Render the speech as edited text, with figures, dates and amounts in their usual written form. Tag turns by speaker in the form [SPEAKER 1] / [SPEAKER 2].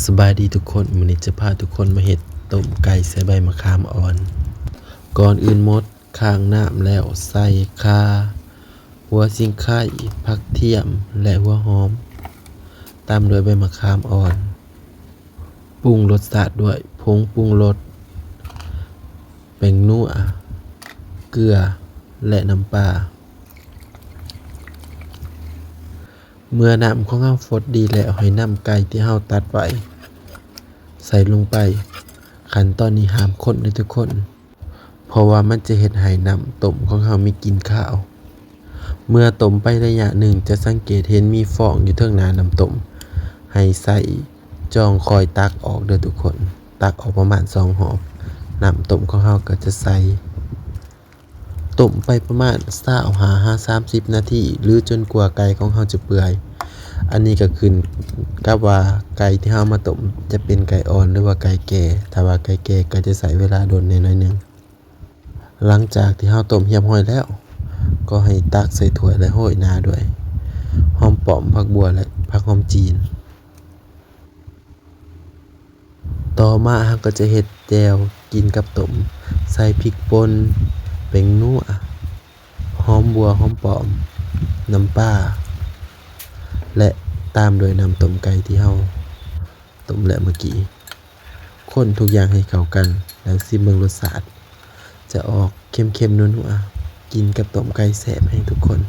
[SPEAKER 1] สบายดีทุกคนมื้อนี้จะพาทุกคนมาเฮ็ดต้มไก่ใส่ใบมะขามอ่อน ก่อนอื่นหมดข้างน้ำแล้วใส่ข่าหัวสิงไข่ผักเทียมและหัวหอม ตามด้วยใบมะขามอ่อน ปรุงรสชาติด้วยผงปรุงรสแป้งนัวเกลือและน้ำปลาเมื่อน้ำของเราฟดดีแล้วให้นำไก่ที่เราตัดไว้ใส่ลงไปขั้นตอนนี้ห้ามคนเลยทุกคนเพราะว่ามันจะเฮ็ดให้น้ำต้มของเรามีกลิ่นคาว เมื่อต้มไประยะหนึ่งจะสังเกตเห็นมีฟองอยู่เทิงหน้าน้ำต้มให้ใส่จ้องคอยตักออกเด้อทุกคนตักออกประมาณ2 หอบน้ำต้มของเราก็จะใสต้มไปประมาณ25-30 นาทีหรือจนกว่าไก่ของเราจะเปื่อยอันนี้ก็ขึ้นกับว่าไก่ที่เรามาต้มจะเป็นไก่อ่อนหรือว่าไก่แก่ถ้าว่าไก่แก่ก็จะใช้เวลาโดนหน่อยนึงหลังจากที่เราต้มเรียบร้อยแล้วก็ให้ตักใส่ถ้วยและโรยหน้าด้วยหอมป้อมผักบัวและผักหอมจีนต่อมาเราก็จะเฮ็ดแจ่วกินกับต้มใส่พริกป่นแป้งนัวหอมบัวหอมป้อมน้ำปลาและตามด้วยน้ำต้มไก่ที่เราต้มแล้วเมื่อกี้คนทุกอย่างให้เข้ากันแล้วชิมเบิ่งรสชาติจะออกเค็มๆนัวๆกินกับต้มไก่แซ่บให้ทุกคน